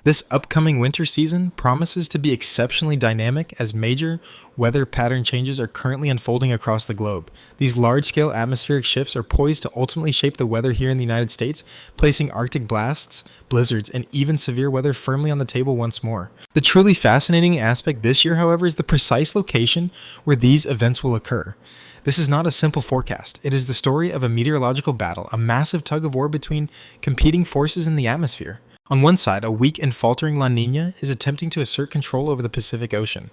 This upcoming winter season promises to be exceptionally dynamic as major weather pattern changes are currently unfolding across the globe. These large-scale atmospheric shifts are poised to ultimately shape the weather here in the United States, placing Arctic blasts, blizzards, and even severe weather firmly on the table once more. The truly fascinating aspect this year, however, is the precise location where these events will occur. This is not a simple forecast. It is the story of a meteorological battle, a massive tug-of-war between competing forces in the atmosphere. On one side, a weak and faltering La Niña is attempting to assert control over the Pacific Ocean.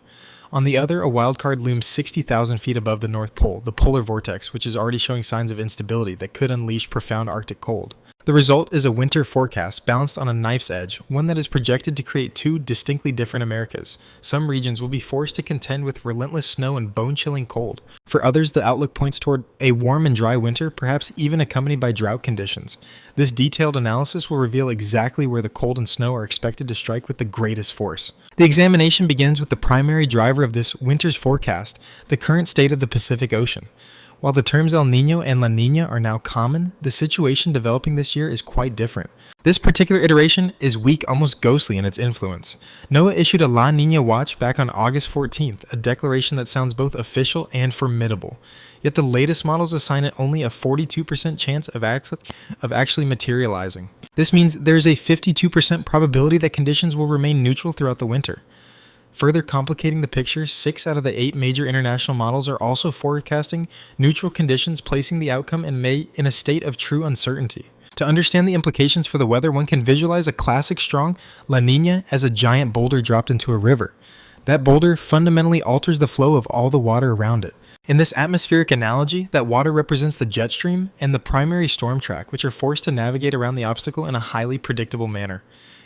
On the other, a wildcard looms 60,000 feet above the North Pole, the polar vortex, which is already showing signs of instability that could unleash profound Arctic cold. The result is a winter forecast balanced on a knife's edge, one that is projected to create two distinctly different Americas. Some regions will be forced to contend with relentless snow and bone-chilling cold. For others, the outlook points toward a warm and dry winter, perhaps even accompanied by drought conditions. This detailed analysis will reveal exactly where the cold and snow are expected to strike with the greatest force. The examination begins with the primary driver of this winter's forecast, the current state of the Pacific Ocean. While the terms El Niño and La Niña are now common, the situation developing this year is quite different. This particular iteration is weak, almost ghostly in its influence. NOAA issued a La Niña watch back on August 14th, a declaration that sounds both official and formidable. Yet the latest models assign it only a 42% chance of actually materializing. This means there is a 52% probability that conditions will remain neutral throughout the winter. Further complicating the picture, 6 out of the 8 major international models are also forecasting neutral conditions, placing the outcome in a state of true uncertainty. To understand the implications for the weather, one can visualize a classic strong La Niña as a giant boulder dropped into a river. That boulder fundamentally alters the flow of all the water around it. In this atmospheric analogy, that water represents the jet stream and the primary storm track, which are forced to navigate around the obstacle in a highly predictable manner.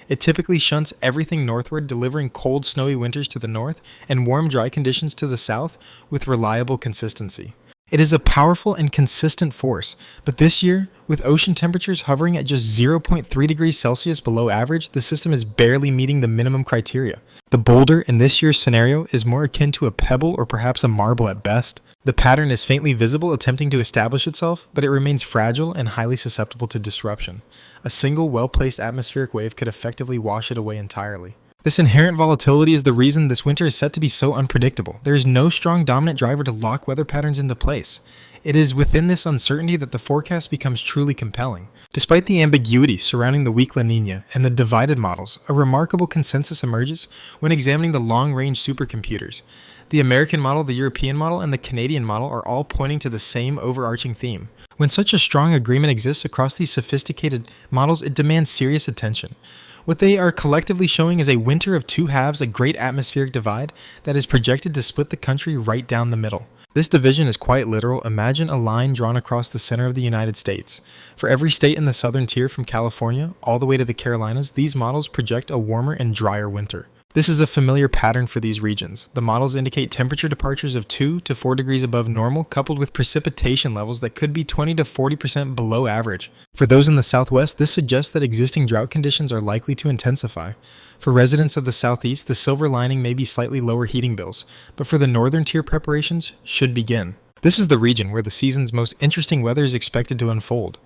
It typically shunts everything northward, delivering cold, snowy winters to the north and warm, dry conditions to the south with reliable consistency. It is a powerful and consistent force, but this year, with ocean temperatures hovering at just 0.3 degrees Celsius below average, the system is barely meeting the minimum criteria. The boulder in this year's scenario is more akin to a pebble or perhaps a marble at best. The pattern is faintly visible, attempting to establish itself, but it remains fragile and highly susceptible to disruption. A single well-placed atmospheric wave could effectively wash it away entirely. This inherent volatility is the reason this winter is set to be so unpredictable. There is no strong dominant driver to lock weather patterns into place. It is within this uncertainty that the forecast becomes truly compelling. Despite the ambiguity surrounding the weak La Niña and the divided models, a remarkable consensus emerges when examining the long-range supercomputers. The American model, the European model, and the Canadian model are all pointing to the same overarching theme. When such a strong agreement exists across these sophisticated models, it demands serious attention. What they are collectively showing is a winter of two halves, a great atmospheric divide that is projected to split the country right down the middle. This division is quite literal. Imagine a line drawn across the center of the United States. For every state in the southern tier from California all the way to the Carolinas, these models project a warmer and drier winter. This is a familiar pattern for these regions. The models indicate temperature departures of 2 to 4 degrees above normal, coupled with precipitation levels that could be 20 to 40% below average. For those in the southwest, this suggests that existing drought conditions are likely to intensify. For residents of the southeast, the silver lining may be slightly lower heating bills, but for the northern tier, preparations should begin. This is the region where the season's most interesting weather is expected to unfold.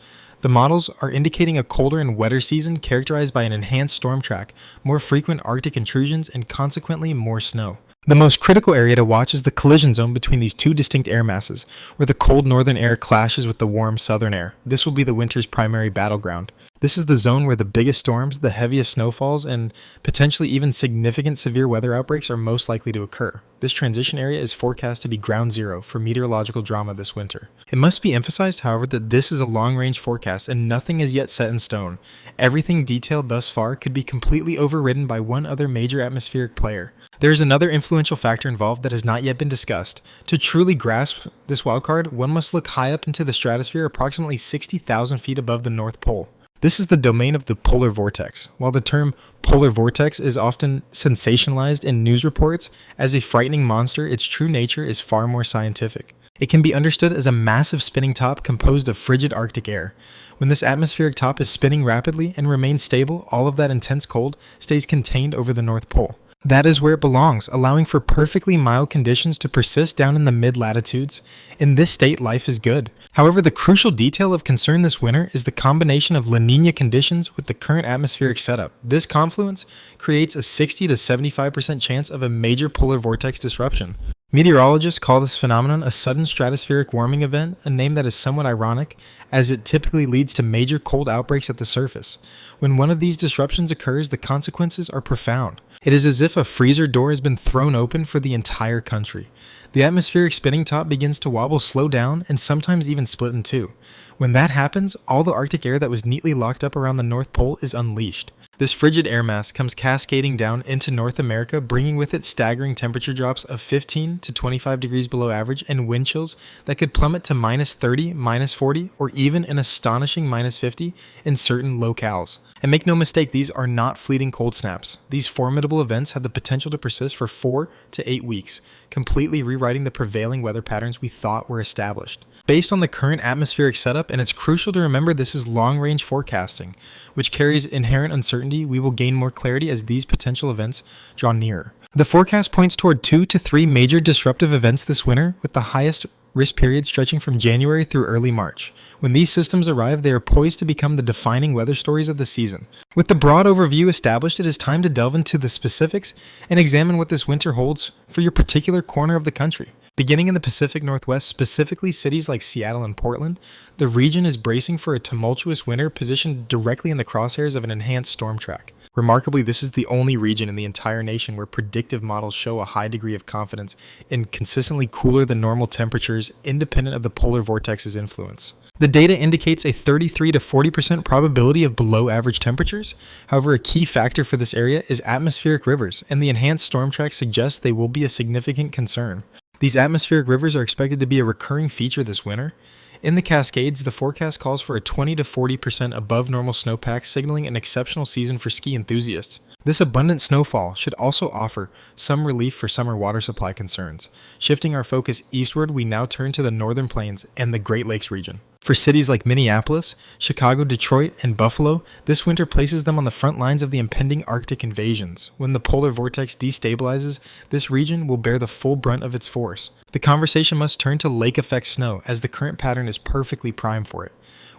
The models are indicating a colder and wetter season characterized by an enhanced storm track, more frequent Arctic intrusions, and consequently more snow. The most critical area to watch is the collision zone between these two distinct air masses, where the cold northern air clashes with the warm southern air. This will be the winter's primary battleground. This is the zone where the biggest storms, the heaviest snowfalls, and potentially even significant severe weather outbreaks are most likely to occur. This transition area is forecast to be ground zero for meteorological drama this winter. It must be emphasized, however, that this is a long-range forecast and nothing is yet set in stone. Everything detailed thus far could be completely overridden by one other major atmospheric player. There is another influential factor involved that has not yet been discussed. To truly grasp this wildcard, one must look high up into the stratosphere, approximately 60,000 feet above the North Pole. This is the domain of the polar vortex. While the term polar vortex is often sensationalized in news reports as a frightening monster, its true nature is far more scientific. It can be understood as a massive spinning top composed of frigid Arctic air. When this atmospheric top is spinning rapidly and remains stable, all of that intense cold stays contained over the North Pole. That is where it belongs, allowing for perfectly mild conditions to persist down in the mid-latitudes. In this state, life is good. However, the crucial detail of concern this winter is the combination of La Niña conditions with the current atmospheric setup. This confluence creates a 60 to 75% chance of a major polar vortex disruption. Meteorologists call this phenomenon a sudden stratospheric warming event, a name that is somewhat ironic, as it typically leads to major cold outbreaks at the surface. When one of these disruptions occurs, the consequences are profound. It is as if a freezer door has been thrown open for the entire country. The atmospheric spinning top begins to wobble, slow down, and sometimes even split in two. When that happens, all the Arctic air that was neatly locked up around the North Pole is unleashed. This frigid air mass comes cascading down into North America, bringing with it staggering temperature drops of 15 to 25 degrees below average and wind chills that could plummet to minus 30, minus 40, or even an astonishing minus 50 in certain locales. And make no mistake, these are not fleeting cold snaps. These formidable events have the potential to persist for 4 to 8 weeks, completely rewriting the prevailing weather patterns we thought were established. Based on the current atmospheric setup, and it's crucial to remember this is long-range forecasting, which carries inherent uncertainty, we will gain more clarity as these potential events draw nearer. The forecast points toward 2 to 3 major disruptive events this winter, with the highest risk period stretching from January through early March. When these systems arrive, they are poised to become the defining weather stories of the season. With the broad overview established, it is time to delve into the specifics and examine what this winter holds for your particular corner of the country. Beginning in the Pacific Northwest, specifically cities like Seattle and Portland, the region is bracing for a tumultuous winter positioned directly in the crosshairs of an enhanced storm track. Remarkably, this is the only region in the entire nation where predictive models show a high degree of confidence in consistently cooler than normal temperatures independent of the polar vortex's influence. The data indicates a 33 to 40% probability of below average temperatures. However, a key factor for this area is atmospheric rivers, and the enhanced storm track suggests they will be a significant concern. These atmospheric rivers are expected to be a recurring feature this winter. In the Cascades, the forecast calls for a 20 to 40% above normal snowpack, signaling an exceptional season for ski enthusiasts. This abundant snowfall should also offer some relief for summer water supply concerns. Shifting our focus eastward, we now turn to the Northern Plains and the Great Lakes region. For cities like Minneapolis, Chicago, Detroit, and Buffalo, this winter places them on the front lines of the impending Arctic invasions. When the polar vortex destabilizes, this region will bear the full brunt of its force. The conversation must turn to lake effect snow, as the current pattern is perfectly primed for it.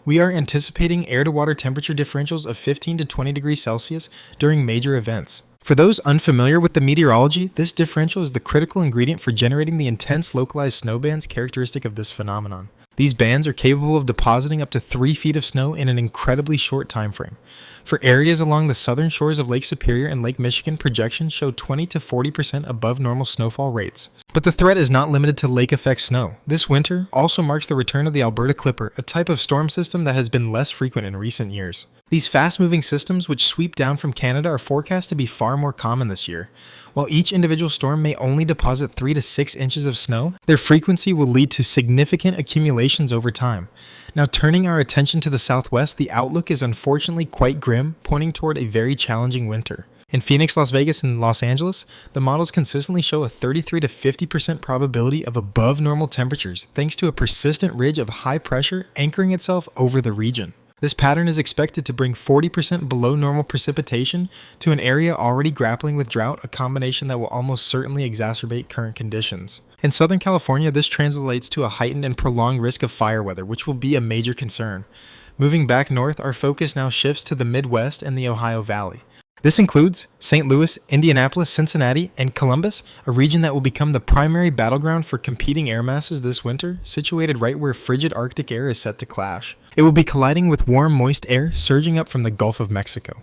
We are anticipating air-to-water temperature differentials of 15 to 20 degrees Celsius during major events. For those unfamiliar with the meteorology, this differential is the critical ingredient for generating the intense localized snow bands characteristic of this phenomenon. These bands are capable of depositing up to 3 feet of snow in an incredibly short time frame. For areas along the southern shores of Lake Superior and Lake Michigan, projections show 20 to 40% above normal snowfall rates. But the threat is not limited to lake effect snow. This winter also marks the return of the Alberta Clipper, a type of storm system that has been less frequent in recent years. These fast-moving systems which sweep down from Canada are forecast to be far more common this year. While each individual storm may only deposit 3 to 6 inches of snow, their frequency will lead to significant accumulations over time. Now, turning our attention to the southwest, the outlook is unfortunately quite grim, pointing toward a very challenging winter. In Phoenix, Las Vegas, and Los Angeles, the models consistently show a 33 to 50% probability of above normal temperatures, thanks to a persistent ridge of high pressure anchoring itself over the region. This pattern is expected to bring 40% below normal precipitation to an area already grappling with drought, a combination that will almost certainly exacerbate current conditions. In Southern California, this translates to a heightened and prolonged risk of fire weather, which will be a major concern. Moving back north, our focus now shifts to the Midwest and the Ohio Valley. This includes St. Louis, Indianapolis, Cincinnati, and Columbus, a region that will become the primary battleground for competing air masses this winter, situated right where frigid Arctic air is set to clash. It will be colliding with warm, moist air surging up from the Gulf of Mexico.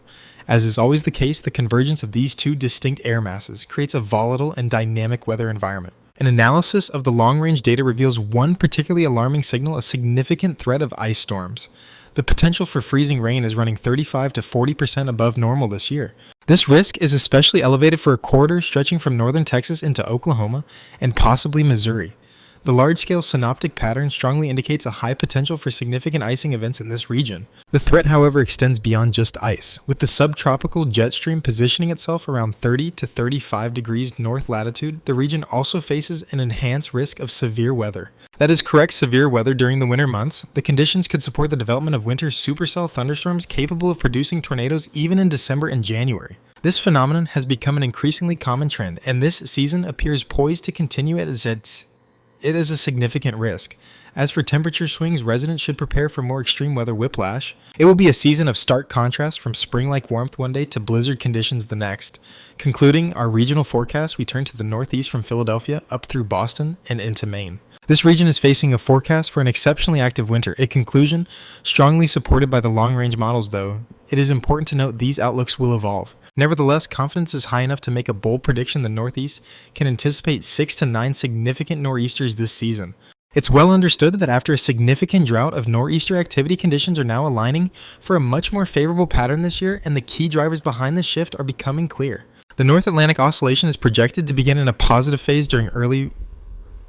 As is always the case, the convergence of these two distinct air masses creates a volatile and dynamic weather environment. An analysis of the long-range data reveals one particularly alarming signal: a significant threat of ice storms. The potential for freezing rain is running 35 to 40% above normal this year. This risk is especially elevated for a corridor stretching from northern Texas into Oklahoma and possibly Missouri. The large-scale synoptic pattern strongly indicates a high potential for significant icing events in this region. The threat, however, extends beyond just ice. With the subtropical jet stream positioning itself around 30 to 35 degrees north latitude, the region also faces an enhanced risk of severe weather. That is correct, severe weather during the winter months. The conditions could support the development of winter supercell thunderstorms capable of producing tornadoes even in December and January. This phenomenon has become an increasingly common trend, and this season appears poised to continue it as it is a significant risk. As for temperature swings, residents should prepare for more extreme weather whiplash. It will be a season of stark contrast from spring-like warmth one day to blizzard conditions the next. Concluding our regional forecast, we turn to the northeast from Philadelphia up through Boston and into Maine. This region is facing a forecast for an exceptionally active winter, a conclusion strongly supported by the long-range models though. It is important to note these outlooks will evolve. Nevertheless, confidence is high enough to make a bold prediction the Northeast can anticipate 6 to 9 significant nor'easters this season. It's well understood that after a significant drought of nor'easter activity, conditions are now aligning for a much more favorable pattern this year, and the key drivers behind this shift are becoming clear. The North Atlantic Oscillation is projected to begin in a positive phase during early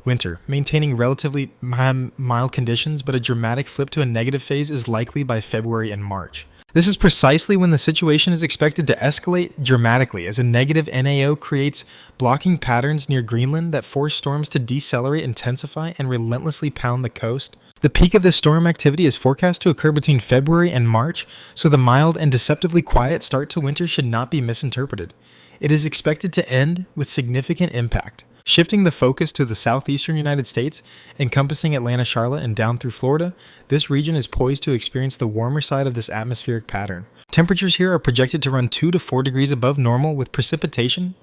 winter, maintaining relatively mild conditions, but a dramatic flip to a negative phase is likely by February and March. This is precisely when the situation is expected to escalate dramatically, as a negative NAO creates blocking patterns near Greenland that force storms to decelerate, intensify, and relentlessly pound the coast. The peak of this storm activity is forecast to occur between February and March, so the mild and deceptively quiet start to winter should not be misinterpreted. It is expected to end with significant impact. Shifting the focus to the southeastern United States, encompassing Atlanta, Charlotte, and down through Florida, this region is poised to experience the warmer side of this atmospheric pattern. Temperatures here are projected to run 2 to 4 degrees above normal, with precipitation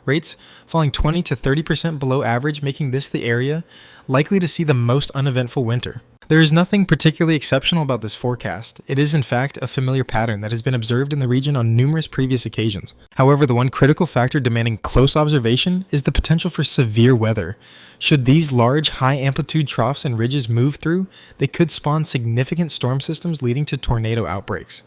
rates falling 20 to 30% below average, making this the area likely to see the most uneventful winter. There is nothing particularly exceptional about this forecast. It is in fact a familiar pattern that has been observed in the region on numerous previous occasions. However, the one critical factor demanding close observation is the potential for severe weather. Should these large, high-amplitude troughs and ridges move through, they could spawn significant storm systems leading to tornado outbreaks.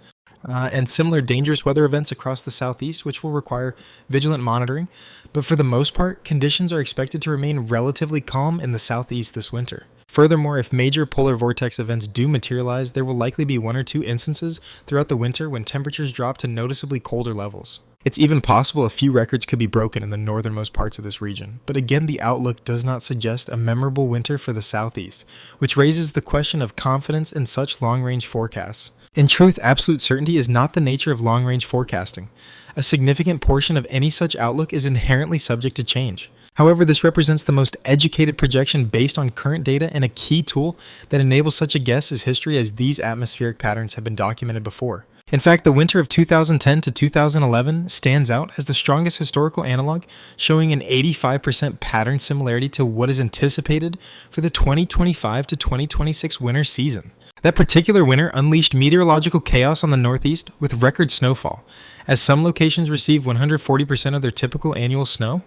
And similar dangerous weather events across the southeast, which will require vigilant monitoring. But for the most part, conditions are expected to remain relatively calm in the southeast this winter. Furthermore, if major polar vortex events do materialize, there will likely be 1 or 2 instances throughout the winter when temperatures drop to noticeably colder levels. It's even possible a few records could be broken in the northernmost parts of this region, but again the outlook does not suggest a memorable winter for the southeast, which raises the question of confidence in such long-range forecasts. In truth, absolute certainty is not the nature of long-range forecasting. A significant portion of any such outlook is inherently subject to change. However, this represents the most educated projection based on current data, and a key tool that enables such a guess is history, as these atmospheric patterns have been documented before. In fact, the winter of 2010 to 2011 stands out as the strongest historical analog, showing an 85% pattern similarity to what is anticipated for the 2025 to 2026 winter season. That particular winter unleashed meteorological chaos on the Northeast with record snowfall, as some locations received 140% of their typical annual snow.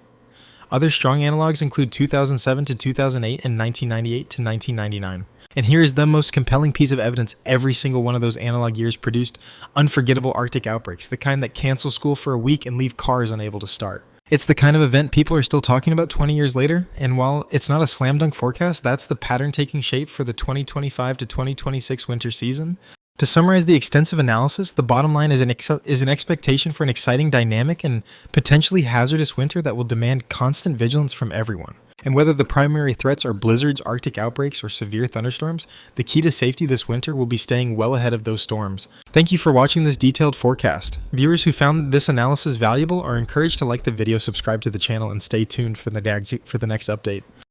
Other strong analogs include 2007 to 2008 and 1998 to 1999. And here is the most compelling piece of evidence: every single one of those analog years produced unforgettable Arctic outbreaks, the kind that cancel school for a week and leave cars unable to start. It's the kind of event people are still talking about 20 years later, and while it's not a slam dunk forecast, that's the pattern taking shape for the 2025 to 2026 winter season. To summarize the extensive analysis, the bottom line is an expectation for an exciting, dynamic, and potentially hazardous winter that will demand constant vigilance from everyone. And whether the primary threats are blizzards, Arctic outbreaks, or severe thunderstorms, the key to safety this winter will be staying well ahead of those storms. Thank you for watching this detailed forecast. Viewers who found this analysis valuable are encouraged to like the video, subscribe to the channel, and stay tuned for the next update.